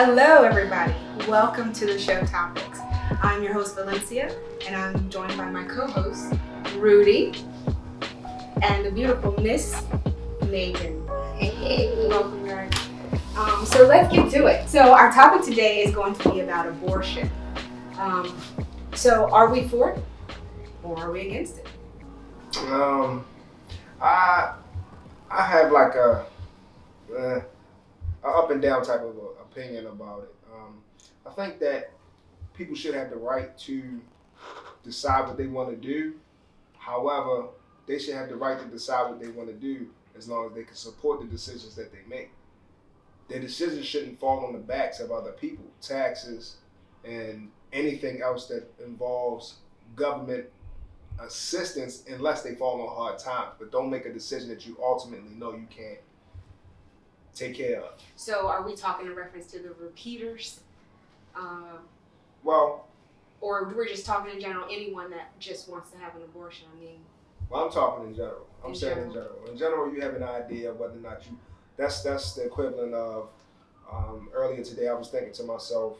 Hello, everybody. Welcome to the show Topics. I'm your host, Valencia, and I'm joined by my co-host, Rudy, and the beautiful Miss Megan. Hey. Welcome, guys. So let's get to it. So our topic today is going to be about abortion. So are we for it or are we against it? I have like a up and down type of opinion about it. I think that people should have the right to decide what they want to do. However, they should have the right to decide what they want to do as long as they can support the decisions that they make. Their decisions shouldn't fall on the backs of other people. Taxes and anything else that involves government assistance unless they fall on hard times. But don't make a decision that you ultimately know you can't take care of. So are we talking in reference to the repeaters? Well, or we're just talking in general, anyone that just wants to have an abortion? I mean, well, I'm talking in general. I'm In saying general. in general. In general, you have an idea of whether or not you. That's the equivalent of earlier today. I was thinking to myself,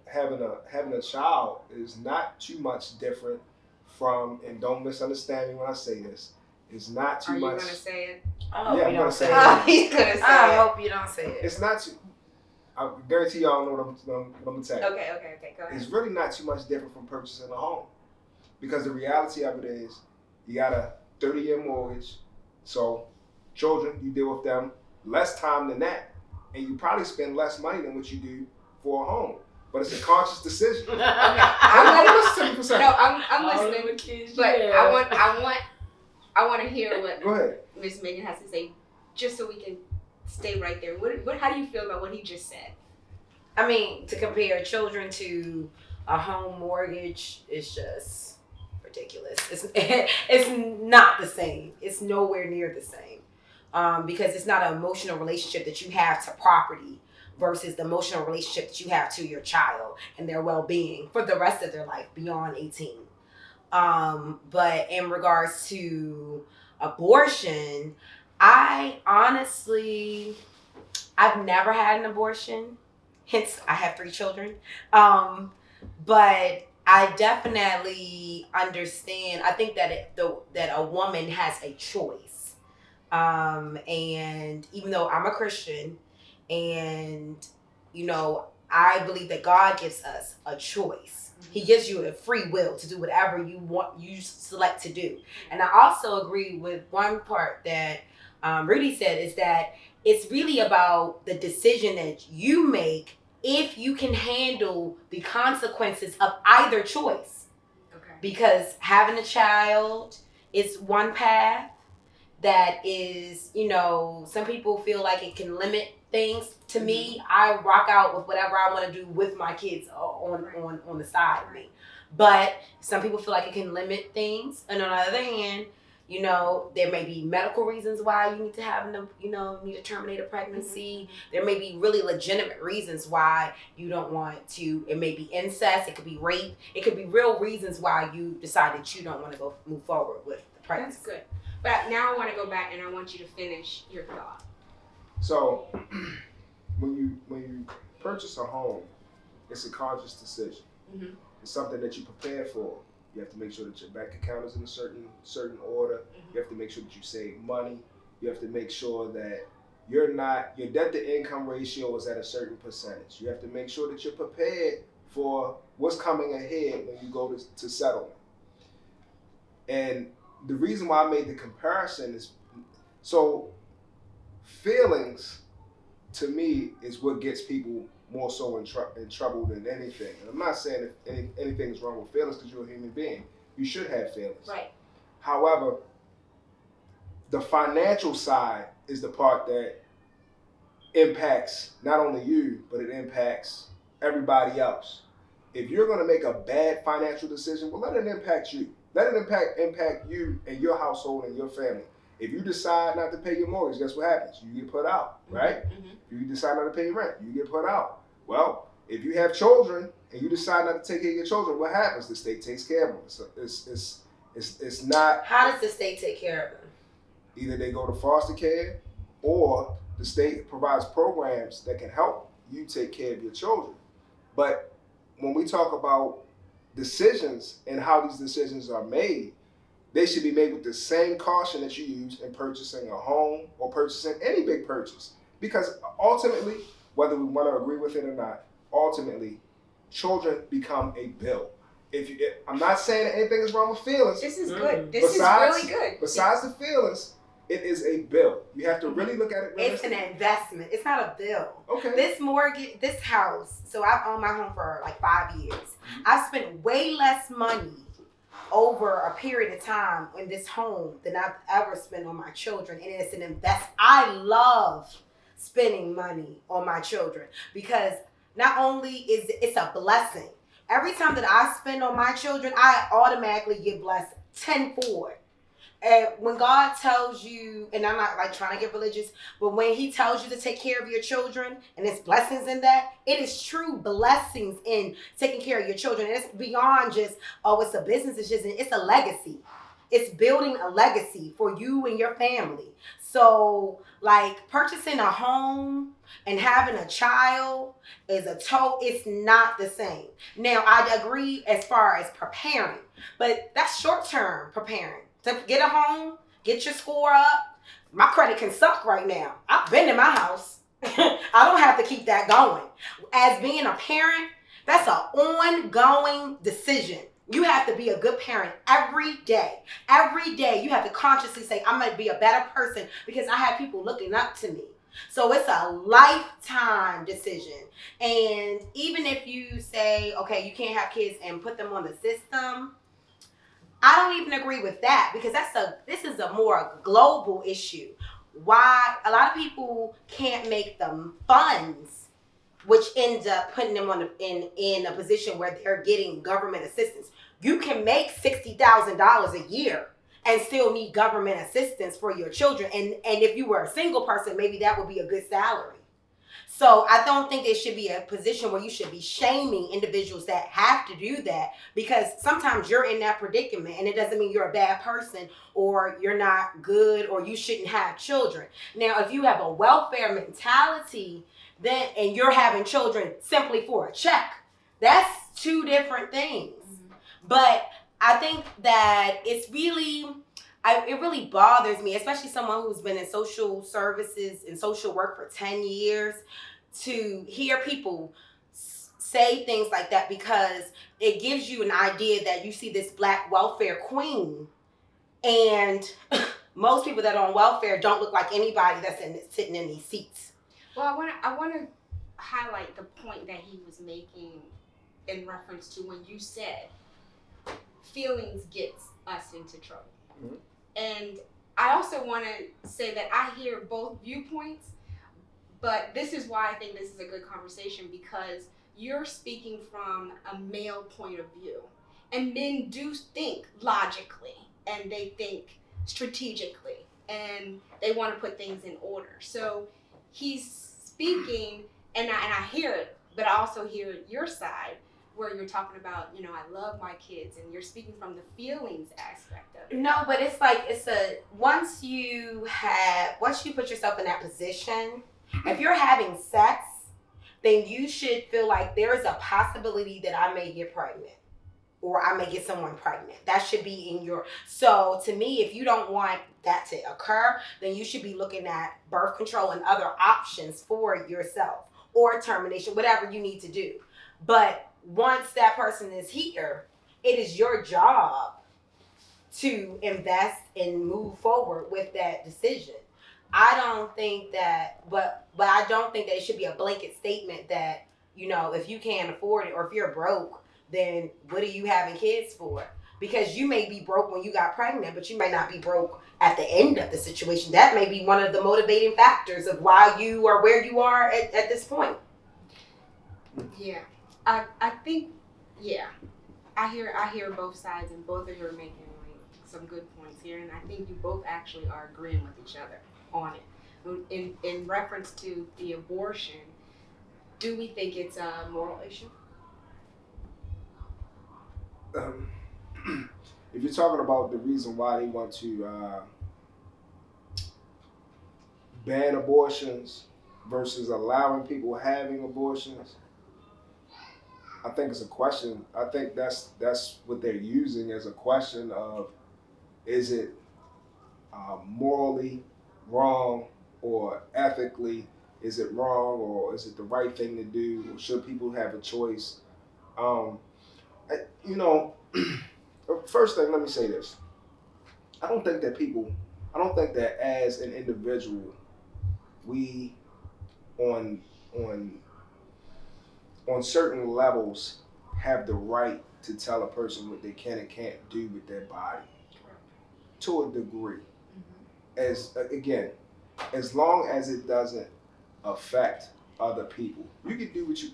having a child is not too much different from, and don't misunderstand me when I say this, is not too are you much. gonna say it? Oh, Yeah, you I'm don't gonna say say it. He's gonna say I it. hope you don't say it. It's not too. I guarantee y'all know what I'm gonna tell you. Okay, go ahead. It's really not too much different from purchasing a home, because the reality of it is you got a 30-year mortgage, so children, you deal with them less time than that, and you probably spend less money than what you do for a home. But it's a conscious decision. Okay, I'm I'm listen to me for a second. No, I'm All listening, them kids, but yeah. I want to hear what Go ahead. Miss Megan has to say, just so we can stay right there. How do you feel about what he just said? I mean, to compare children to a home mortgage is just ridiculous. It's not the same. It's nowhere near the same. Because it's not an emotional relationship that you have to property versus the emotional relationship that you have to your child and their well-being for the rest of their life beyond 18. But in regards to abortion, I've never had an abortion. Hence, I have 3 children. But I definitely understand. I think that that a woman has a choice. And even though I'm a Christian, and I believe that God gives us a choice. He gives you a free will to do whatever you select to do. And I also agree with one part that Rudy said, is that it's really about the decision that you make if you can handle the consequences of either choice. Okay. Because having a child is one path that is, some people feel like it can limit things. To me, I rock out with whatever I want to do with my kids on the side of me. But some people feel like it can limit things. And on the other hand, there may be medical reasons why you need to have them, need to terminate a pregnancy. Mm-hmm. There may be really legitimate reasons why you don't want to. It may be incest. It could be rape. It could be real reasons why you decide that you don't want to move forward with the pregnancy. That's good. But now I want to go back and I want you to finish your thought. So, when you purchase a home, it's a conscious decision. Mm-hmm. It's something that you prepare for. You have to make sure that your bank account is in a certain order. Mm-hmm. You have to make sure that you save money. You have to make sure that your debt to income ratio is at a certain percentage. You have to make sure that you're prepared for what's coming ahead when you go to settlement. And the reason why I made the comparison is, so feelings to me is what gets people more so in trouble than anything. And I'm not saying if anything's wrong with feelings, because you're a human being. You should have feelings. Right. However, the financial side is the part that impacts not only you, but it impacts everybody else. If you're going to make a bad financial decision, well, let it impact you. Let it impact you and your household and your family. If you decide not to pay your mortgage, guess what happens? You get put out, right? Mm-hmm. If you decide not to pay your rent, you get put out. Well, if you have children and you decide not to take care of your children, what happens? The state takes care of them. So it's not. How does the state take care of them? Either they go to foster care, or the state provides programs that can help you take care of your children. But when we talk about decisions and how these decisions are made, they should be made with the same caution that you use in purchasing a home or purchasing any big purchase. Because ultimately, whether we want to agree with it or not, ultimately, children become a bill. I'm not saying that anything is wrong with feelings. This is good. This is really good. Besides the feelings, it is a bill. You have to really look at it. It's an investment. It's not a bill. Okay. This mortgage, this house. So I've owned my home for like 5 years. I've spent way less money over a period of time in this home than I've ever spent on my children, and it's an I love spending money on my children because not only is it's a blessing. Every time that I spend on my children, I automatically get blessed tenfold. And when God tells you, and I'm not like trying to get religious, but when He tells you to take care of your children, and there's blessings in that, it is true blessings in taking care of your children. And it's beyond just, oh, it's a business, it's a legacy. It's building a legacy for you and your family. So, like, purchasing a home and having a child it's not the same. Now, I agree as far as preparing, but that's short-term preparing. To get a home, get your score up. My credit can suck right now. I've been in my house. I don't have to keep that going. As being a parent, that's an ongoing decision. You have to be a good parent every day. Every day you have to consciously say, I'm going to be a better person because I have people looking up to me. So it's a lifetime decision. And even if you say, okay, you can't have kids and put them on the system, I don't even agree with that because this is a more global issue. Why a lot of people can't make the funds, which ends up putting them in a position where they're getting government assistance. You can make $60,000 a year and still need government assistance for your children. And if you were a single person, maybe that would be a good salary. So I don't think it should be a position where you should be shaming individuals that have to do that because sometimes you're in that predicament and it doesn't mean you're a bad person or you're not good or you shouldn't have children. Now, if you have a welfare mentality and you're having children simply for a check, that's two different things. Mm-hmm. But I think that it really bothers me, especially someone who's been in social services and social work for 10 years, to hear people say things like that because it gives you an idea that you see this black welfare queen and most people that are on welfare don't look like anybody that's sitting in these seats. Well, I want to highlight the point that he was making in reference to when you said feelings gets us into trouble. Mm-hmm. And I also want to say that I hear both viewpoints, but this is why I think this is a good conversation because you're speaking from a male point of view. And men do think logically and they think strategically and they want to put things in order. So he's speaking and I hear it, but I also hear your side where you're talking about, I love my kids and you're speaking from the feelings aspect of it. No, but it's like, once you put yourself in that position, if you're having sex, then you should feel like there is a possibility that I may get pregnant or I may get someone pregnant. That should be so to me, if you don't want that to occur, then you should be looking at birth control and other options for yourself or termination, whatever you need to do. But once that person is here, it is your job to invest and move forward with that decision. I don't think that, but I don't think that it should be a blanket statement that, if you can't afford it or if you're broke, then what are you having kids for? Because you may be broke when you got pregnant, but you may not be broke at the end of the situation. That may be one of the motivating factors of why you are where you are at this point. Yeah. I think, I hear both sides and both of you are making some good points here, and I think you both actually are agreeing with each other on it. In reference to the abortion, do we think it's a moral issue? If you're talking about the reason why they want to ban abortions versus allowing people having abortions, I think it's a question. I think that's what they're using as a question of, is it morally wrong, or ethically is it wrong, or is it the right thing to do, or should people have a choice? Um, you know, first thing, let me say this. I don't think that as an individual, we on on on certain levels have the right to tell a person what they can and can't do with their body, to a degree. As again, as long as it doesn't affect other people, you can do what you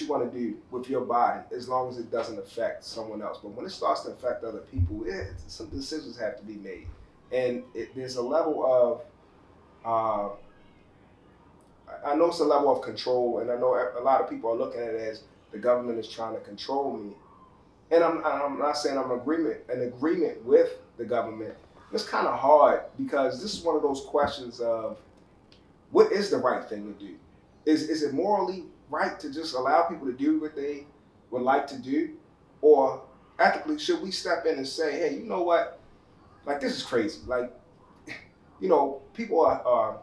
want to do with your body, as long as it doesn't affect someone else. But when it starts to affect other people, some decisions have to be made, and there's a level of I know it's a level of control, and I know a lot of people are looking at it as the government is trying to control me. And I'm not saying I'm in agreement with the government. It's kind of hard, because this is one of those questions of, what is the right thing to do? Is it morally right to just allow people to do what they would like to do? Or ethically, should we step in and say, hey, you know what? Like, this is crazy. Like, people are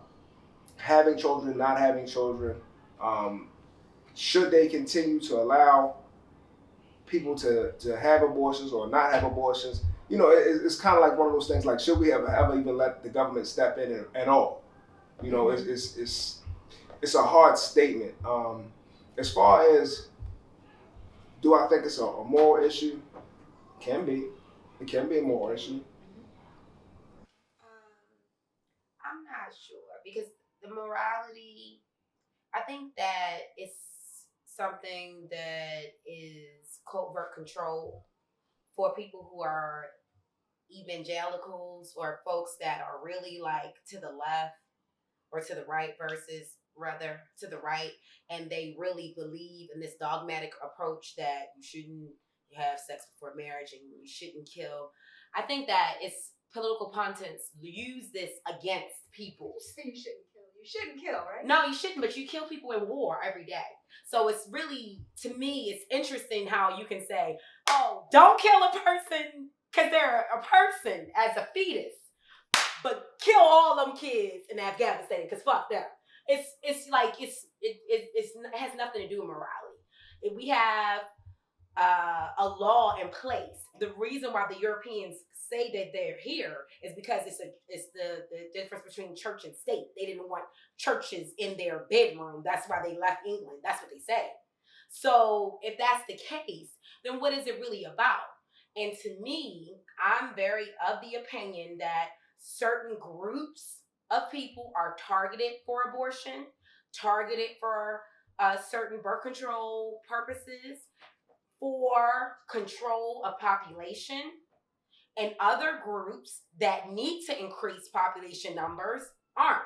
having children, not having children. Should they continue to allow people to have abortions or not have abortions? It's kind of like one of those things. Like, should we ever even let the government step in at all? It's a hard statement. As far as, do I think it's a moral issue? It can be a moral issue. I'm not sure, because the morality, I think that it's something that is covert control for people who are evangelicals, or folks that are really like to the left or to the right, versus rather to the right, and they really believe in this dogmatic approach that you shouldn't have sex before marriage and you shouldn't kill. I think that it's political pundits use this against people. You shouldn't kill. You shouldn't kill, right? No, you shouldn't, but you kill people in war every day. So it's really, to me, it's interesting how you can say, oh, don't kill a person because they're a person as a fetus, but kill all them kids in Afghanistan because fuck them. It has nothing to do with morality. If we have a law in place, the reason why the Europeans say that they're here is because it's the difference between church and state. They didn't want churches in their bedroom. That's why they left England. That's what they say. So if that's the case, then what is it really about? And to me, I'm very of the opinion that certain groups of people are targeted for abortion, targeted for certain birth control purposes, for control of population, and other groups that need to increase population numbers aren't.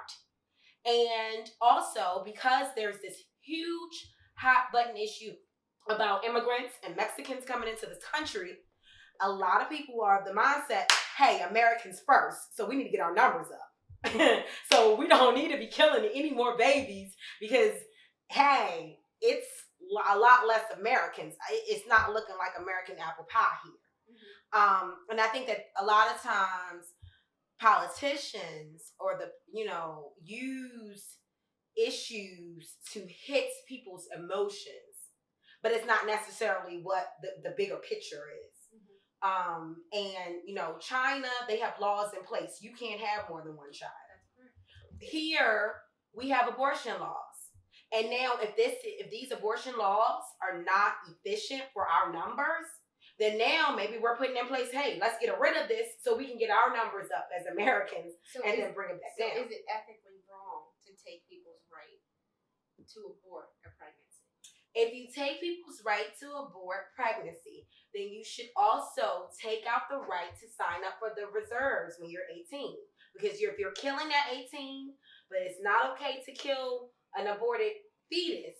And also, because there's this huge hot button issue about immigrants and Mexicans coming into this country, a lot of people are of the mindset, hey, Americans first, so we need to get our numbers up. So we don't need to be killing any more babies because, hey, it's a lot less Americans. It's not looking like American apple pie here. And I think that a lot of times politicians use issues to hit people's emotions, but it's not necessarily what the bigger picture is. And China, they have laws in place. You can't have more than one child. Here we have abortion laws. And now if these abortion laws are not efficient for our numbers, then now maybe we're putting in place, hey, let's get rid of this so we can get our numbers up as Americans then bring it back down. So is it ethically wrong to take people's right to abort a pregnancy? If you take people's right to abort pregnancy, then you should also take out the right to sign up for the reserves when you're 18. Because if you're killing at 18, but it's not okay to kill an aborted fetus,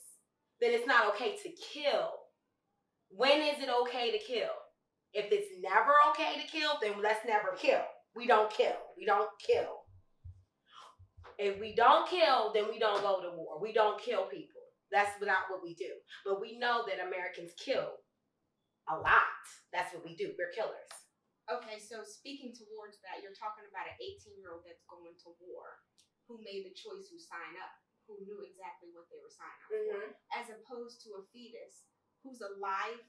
then it's not okay to kill. When is it okay to kill? If it's never okay to kill, then let's never kill. We don't kill. We don't kill. If we don't kill, then we don't go to war. We don't kill people. That's not what we do. But we know that Americans kill a lot. That's what we do. We're killers. Okay, so speaking towards that, you're talking about an 18-year-old that's going to war, who made the choice to sign up, who knew exactly what they were signing up for, as opposed to a fetus who's a live,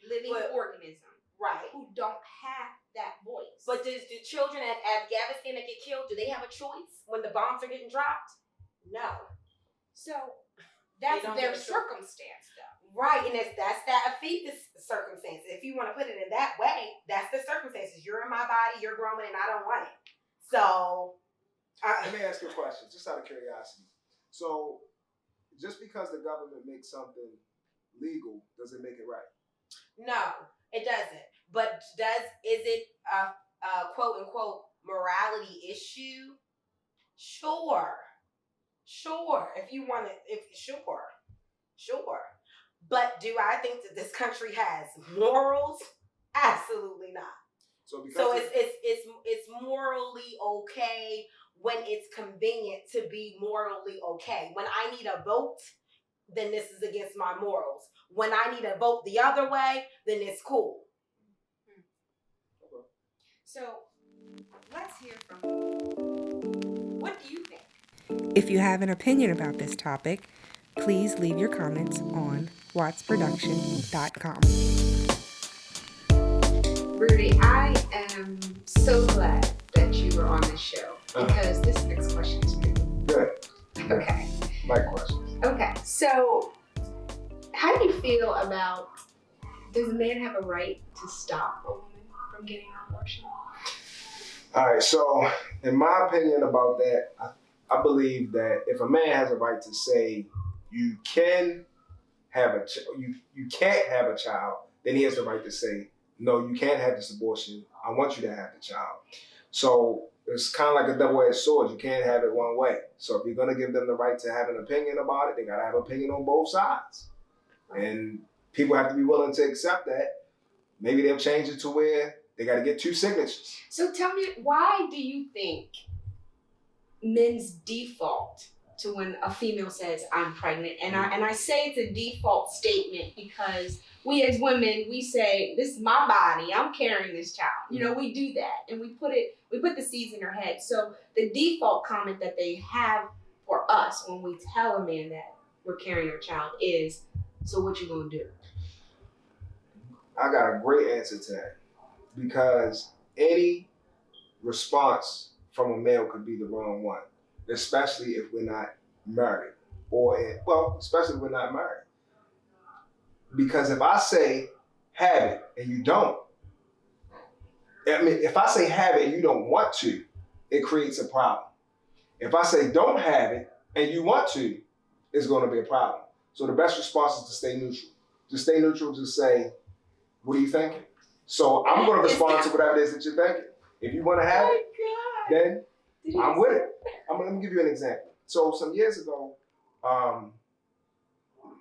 living organism, right? Who don't have that voice. But does the children at Afghanistan that get killed, do they have a choice when the bombs are getting dropped? No. So that's their circumstance, though. Right, and that's that fetus circumstance. If you want to put it in that way, that's the circumstances. You're in my body, you're growing, and I don't want it. So, let me ask you a question, just out of curiosity. So, just because the government makes something legal, does it make it right? No, it doesn't. But is it a quote unquote morality issue? Sure. If you want to, sure. But do I think that this country has morals? Absolutely not. So it's morally okay when it's convenient to be morally okay. When I need a vote, then this is against my morals. When I need a vote the other way, then it's cool. Okay. So let's hear from you. What do you think? If you have an opinion about this topic, please leave your comments on wattsproduction.com. Rudy, I am so glad that you were on this show because this next question is for you. Good. Okay. My question. Okay, so how do you feel about, does a man have a right to stop a woman from getting an abortion? All right, so in my opinion about that, I believe that if a man has a right to say you can have you can't have a child, then he has the right to say, no, you can't have this abortion. I want you to have the child. So it's kind of like a double-edged sword. You can't have it one way. So if you're going to give them the right to have an opinion about it, they got to have an opinion on both sides. And people have to be willing to accept that. Maybe they'll change it to where they got to get 2 signatures. So tell me, why do you think men's default to when a female says, I'm pregnant? And I say it's a default statement because we as women, we say, this is my body, I'm carrying this child. You know, we do that and we put the seeds in their head. So the default comment that they have for us when we tell a man that we're carrying our child is, so what you gonna do? I got a great answer to that, because any response from a male could be the wrong one, especially if we're not married, especially if we're not married. Because if I say have it and you don't, if I say have it and you don't want to, it creates a problem. If I say don't have it and you want to, it's going to be a problem. So the best response is to stay neutral. Just stay neutral, just say, what are you thinking? So I'm going to respond to whatever it is that you're thinking. If you want to have it, then I'm with it. Let me give you an example. So some years ago,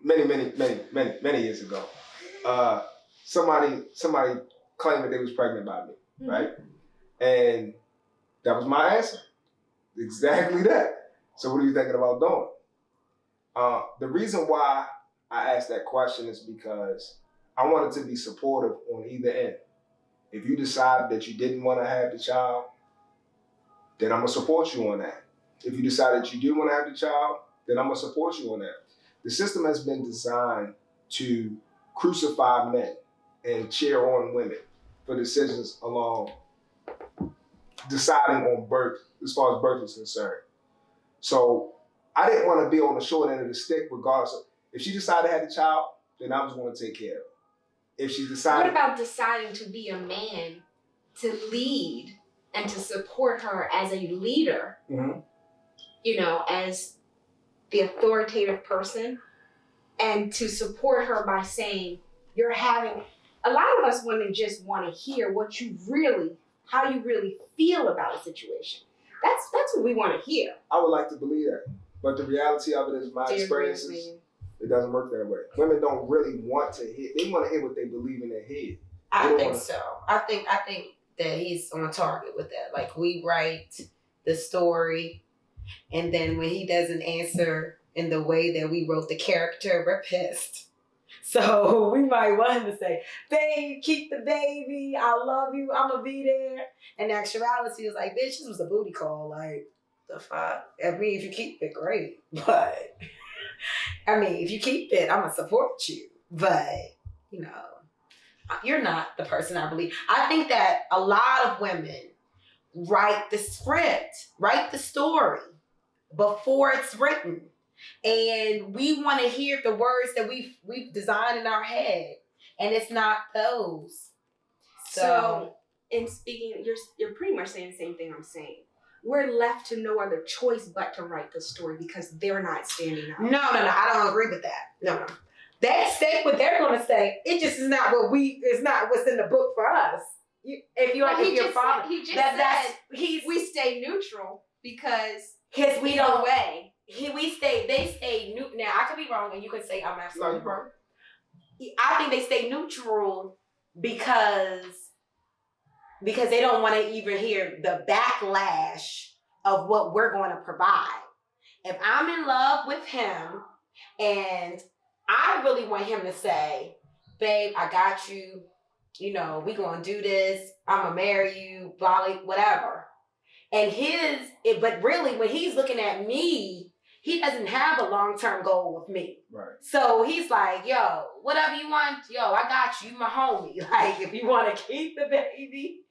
many years ago, somebody claimed that they was pregnant by me, right? And that was my answer. Exactly that. So what are you thinking about doing? The reason why I asked that question is because I wanted to be supportive on either end. If you decide that you didn't want to have the child, then I'm going to support you on that. If you decide that you do want to have the child, then I'm going to support you on that. The system has been designed to crucify men and cheer on women for decisions along deciding on birth, as far as birth is concerned. So I didn't want to be on the short end of the stick regardless of, if she decided to have the child, then I was going to take care of it. If she decided... What about deciding to be a man, to lead and to support her as a leader, you know, as the authoritative person, and to support her by saying, you're having... A lot of us women just want to hear how you really feel about a situation. That's what we want to hear. I would like to believe that. But the reality of it is my experiences, it doesn't work that way. Women don't really want to hear. They want to hear what they believe in their head. I think so. I think that he's on target with that. Like, we write the story And then when he doesn't answer in the way that we wrote the character, we're pissed. So we might want him to say, babe, keep the baby. I love you. I'm going to be there. And the actuality is like, bitch, this was a booty call. Like, the fuck? I mean, if you keep it, great. But, I mean, if you keep it, I'm going to support you. But, you know, you're not the person I believe. I think that a lot of women write the script, write the story before it's written. And we want to hear the words that we've designed in our head, and it's not those. So in speaking, you're pretty much saying the same thing I'm saying. We're left to no other choice but to write the story because they're not standing up. No, I don't agree with that. No. They say what they're going to say. It just is not it's not what's in the book for us. We stay neutral because we don't way. They stay neutral. Now I could be wrong, and you could say I'm absolutely wrong. I think they stay neutral because they don't want to even hear the backlash of what we're going to provide. If I'm in love with him and I really want him to say, babe, I got you, you know, we going to do this, I'm going to marry you, blah, whatever. And but really when he's looking at me, he doesn't have a long-term goal with me. Right. So he's like, yo, whatever you want, yo, I got you, my homie. Like, if you want to keep the baby,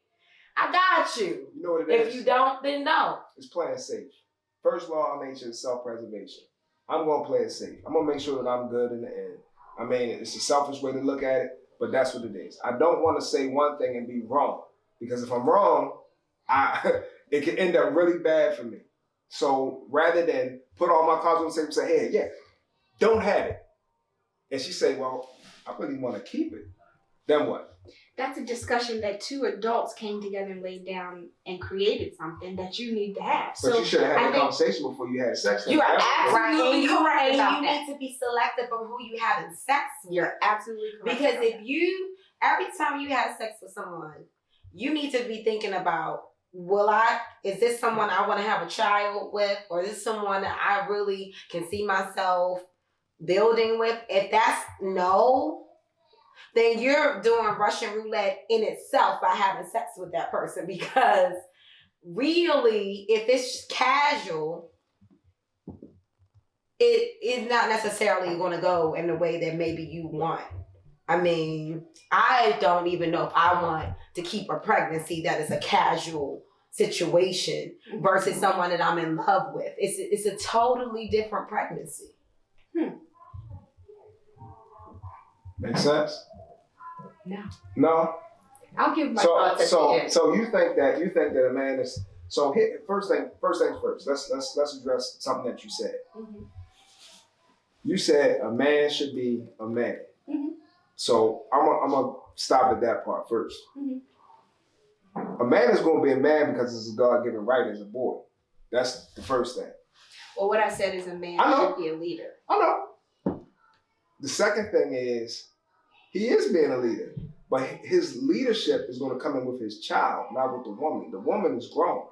I got you. You know what it is? If you don't, then no. It's playing safe. First law of nature is self-preservation. I'm going to play it safe. I'm going to make sure that I'm good in the end. I mean, it's a selfish way to look at it, but that's what it is. I don't want to say one thing and be wrong, because if I'm wrong, it can end up really bad for me. So rather than put all my cards on the table and say, hey, yeah, don't have it. And she say, well, I really want to keep it. Then what? That's a discussion that two adults came together and laid down and created something that you need to have. But so you should have had a conversation before you had sex. You are absolutely correct. about You that. need to be selective of who you having sex with. You're absolutely correct. Because about if that. every time you have sex with someone, you need to be thinking about, is this someone I want to have a child with? Or is this someone that I really can see myself building with? If that's no, then you're doing Russian roulette in itself by having sex with that person. Because really, if it's casual, it is not necessarily going to go in the way that maybe you want. I mean, I don't even know if I want to keep a pregnancy that is a casual situation versus someone that I'm in love with. It's a totally different pregnancy. Make sense? No. No? I'll give my thoughts at the end. So you think that a man is first things first. Let's address something that you said. Mm-hmm. You said a man should be a man. Mm-hmm. So I'm gonna stop at that part first. Mm-hmm. A man is gonna be a man because it's a God-given right as a boy. That's the first thing. Well, what I said is a man I know. should be a leader. I know. The second thing is he is being a leader, but his leadership is going to come in with his child, not with the woman. The woman is grown.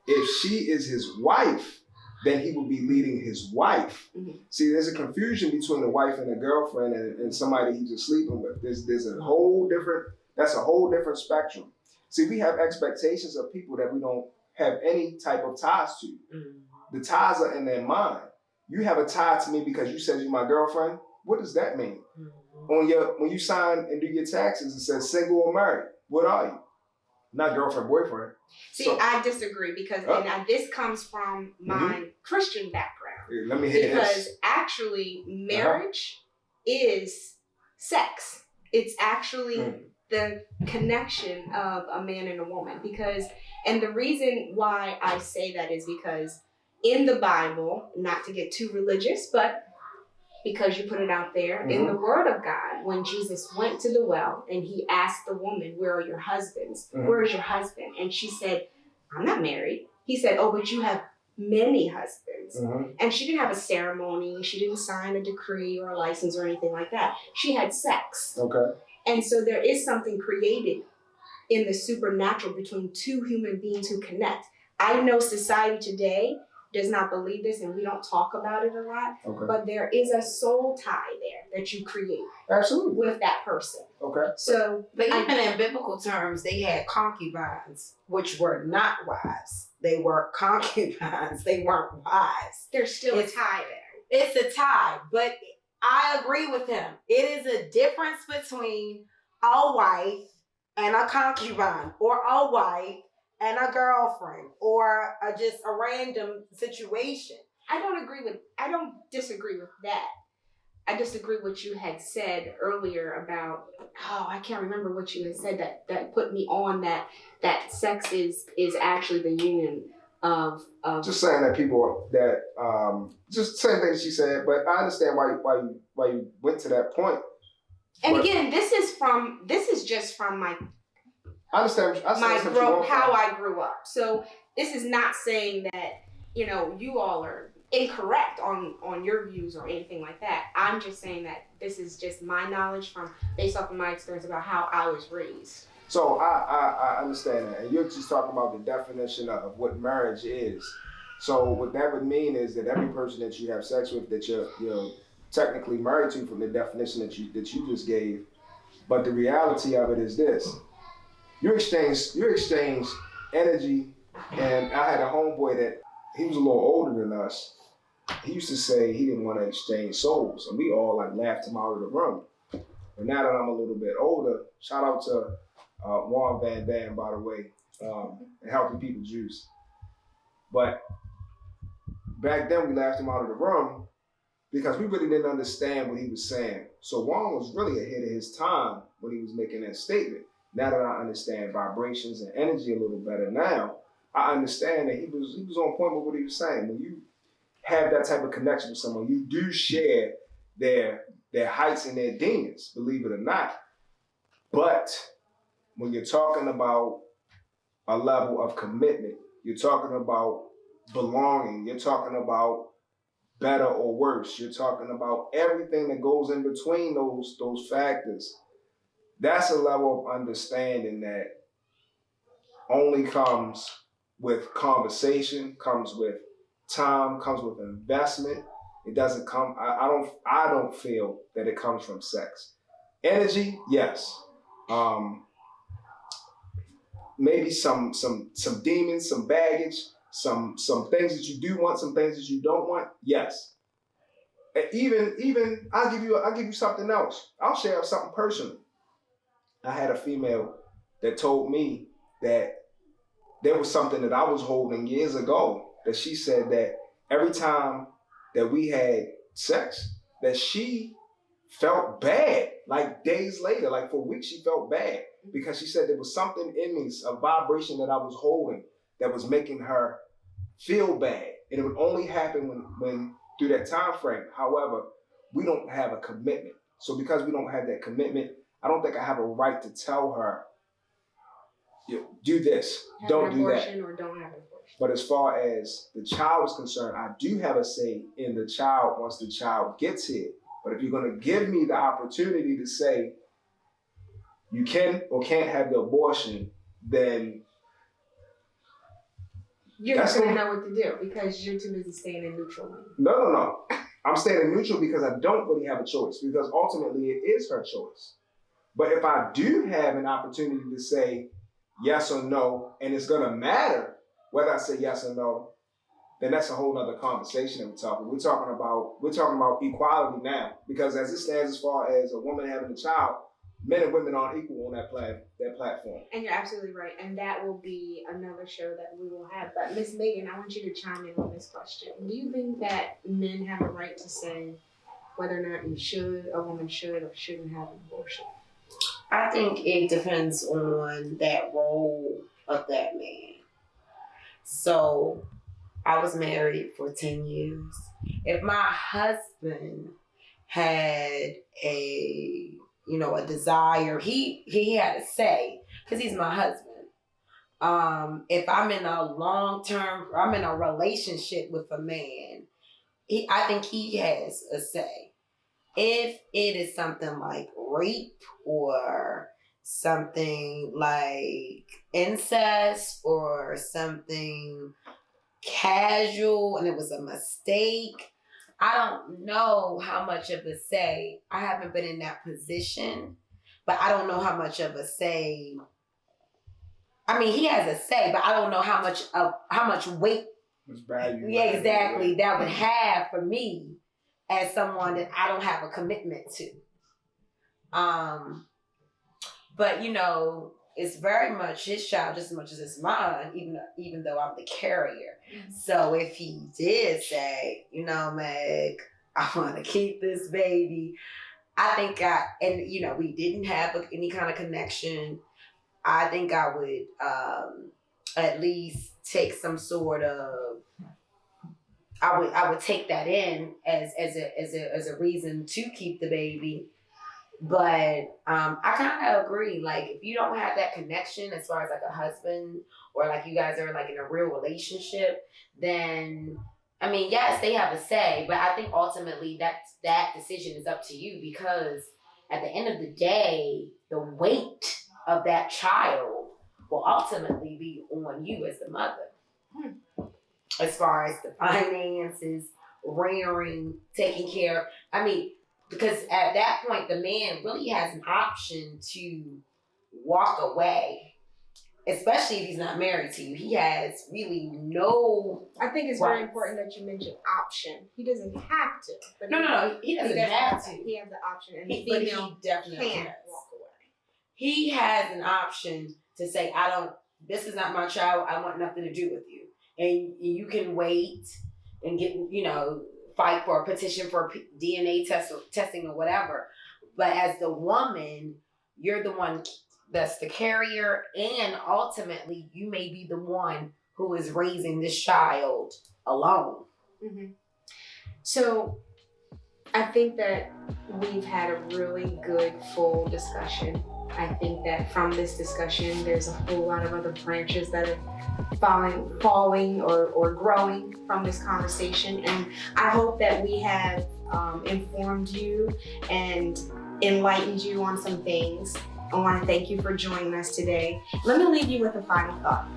If she is his wife, then he will be leading his wife. Mm-hmm. See, there's a confusion between a wife and a girlfriend and somebody he's just sleeping with. That's a whole different spectrum. See, we have expectations of people that we don't have any type of ties to. Mm-hmm. The ties are in their mind. You have a tie to me because you said you're my girlfriend. What does that mean? Mm-hmm. When you sign and do your taxes, it says single or married. What are you? Not girlfriend, boyfriend. See, So- I disagree because this comes from my Christian background. Here, let me hear Because this. actually, marriage is sex. It's actually the connection of a man and a woman. And the reason why I say that is because in the Bible, not to get too religious, but because you put it out there, in the Word of God, when Jesus went to the well and he asked the woman, where are your husbands? Where is your husband? And she said, I'm not married. He said, oh, but you have many husbands. And she didn't have a ceremony. She didn't sign a decree or a license or anything like that. She had sex. Okay. And so there is something created in the supernatural between two human beings who connect. I know society today does not believe this and we don't talk about it a lot, Okay. but there is a soul tie there that you create Absolutely. with that person. Okay. So, But even in biblical terms, they had concubines, which were not wives. They were concubines. They weren't wives. there's still It's- a tie there. It's a tie, but I agree with him. It is a difference between a wife and a concubine, or a wife and a girlfriend, or just a random situation. I don't disagree with that. I disagree with what you had said earlier about, I can't remember what you had said that put me on that sex is actually the union of Just saying that people that just same thing she said, but I understand why you went to that point. and But again, this is just from my I understand. how I grew up. So this is not saying that, you all are incorrect on your views or anything like that. I'm just saying that this is just my knowledge based off of my experience about how I was raised. So I understand that, and you're just talking about the definition of what marriage is. So what that would mean is that every person that you have sex with, that you're technically married to, from the definition that you just gave. But the reality of it is this: you exchange energy. And I had a homeboy that he was a little older than us. He used to say he didn't want to exchange souls, and we all like laughed him out of the room. But now that I'm a little bit older, shout out to Juan Van Dam, by the way, and Healthy People Juice. But back then we laughed him out of the room because we really didn't understand what he was saying. So Juan was really ahead of his time when he was making that statement. Now that I understand vibrations and energy a little better now, I understand that he was on point with what he was saying. When you have that type of connection with someone, you do share their heights and their demons, believe it or not. But when you're talking about a level of commitment, you're talking about belonging, you're talking about better or worse, you're talking about everything that goes in between those factors. That's a level of understanding that only comes with conversation, comes with time, comes with investment. It doesn't come. I don't feel that it comes from sex. Energy, yes. Maybe some demons, some baggage, some things that you do want, some things that you don't want. Yes. And even I'll give you something else. I'll share something personal. I had a female that told me that there was something that I was holding years ago, that she said that every time that we had sex, that she felt bad, like days later, like for weeks she felt bad, because she said there was something in me, a vibration that I was holding that was making her feel bad. And it would only happen when through that time frame. However, we don't have a commitment. So because we don't have that commitment, I don't think I have a right to tell her, do this, don't do that. Have an abortion or don't have an abortion. But as far as the child is concerned, I do have a say in the child once the child gets here. But if you're going to give me the opportunity to say you can or can't have the abortion, then You're not going to know what to do because you're too busy staying in neutral lane. No. I'm staying in neutral because I don't really have a choice, because ultimately it is her choice. But if I do have an opportunity to say yes or no, and it's going to matter whether I say yes or no, then that's a whole other conversation that we're talking. We're talking about equality now, because as it stands, as far as a woman having a child, men and women aren't equal on that platform. And you're absolutely right. And that will be another show that we will have. But Miss Megan, I want you to chime in on this question. Do you think that men have a right to say whether or not a woman should or shouldn't have an abortion? I think it depends on that role of that man. So I was married for 10 years. If my husband had a desire, he had a say, because he's my husband. If I'm in a relationship with a man, I think he has a say. If it is something like rape or something like incest or something casual and it was a mistake, I don't know how much of a say. I haven't been in that position, but I don't know how much of a say. I mean, he has a say, but I don't know how much weight. It's value. Yeah, exactly. That would have for me as someone that I don't have a commitment to. But you know, it's very much his child just as much as it's mine, even though I'm the carrier. Mm-hmm. So if he did say, you know, Meg, I want to keep this baby, I think and you know, we didn't have any kind of connection. I think I would at least take some sort of. I would take that in as a reason to keep the baby. But I kind of agree. Like, if you don't have that connection as far as like a husband or like you guys are like in a real relationship, then I mean, yes, they have a say, but I think ultimately that decision is up to you, because at the end of the day, the weight of that child will ultimately be on you as the mother. As far as the finances, rearing, taking care. I mean, because at that point, the man really has an option to walk away, especially if he's not married to you. He has really no. I think it's very important that you mention option. He doesn't have to. But No. He doesn't have to. He has the option, and but he definitely can has. walk away. He has an option to say, this is not my child. I want nothing to do with you. And you can wait and get, fight for a petition for DNA testing or whatever. But as the woman, you're the one that's the carrier, and ultimately you may be the one who is raising this child alone. Mm-hmm. So I think that we've had a really good, full discussion. I think that from this discussion, there's a whole lot of other branches that are falling or growing from this conversation. And I hope that we have informed you and enlightened you on some things. I want to thank you for joining us today. Let me leave you with a final thought.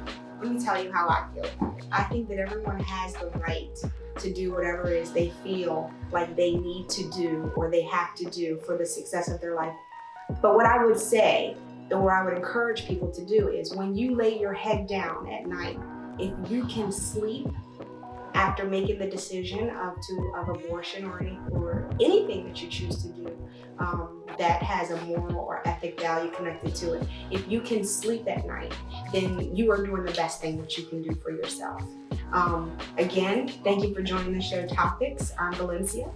Let me tell you how I feel about it. I think that everyone has the right to do whatever it is they feel like they need to do or they have to do for the success of their life. But what I would say, or what I would encourage people to do, is when you lay your head down at night, if you can sleep after making the decision of abortion or anything that you choose to do that has a moral or ethic value connected to it, if you can sleep at night, then you are doing the best thing that you can do for yourself. Again, thank you for joining the show Topics. I'm Valencia.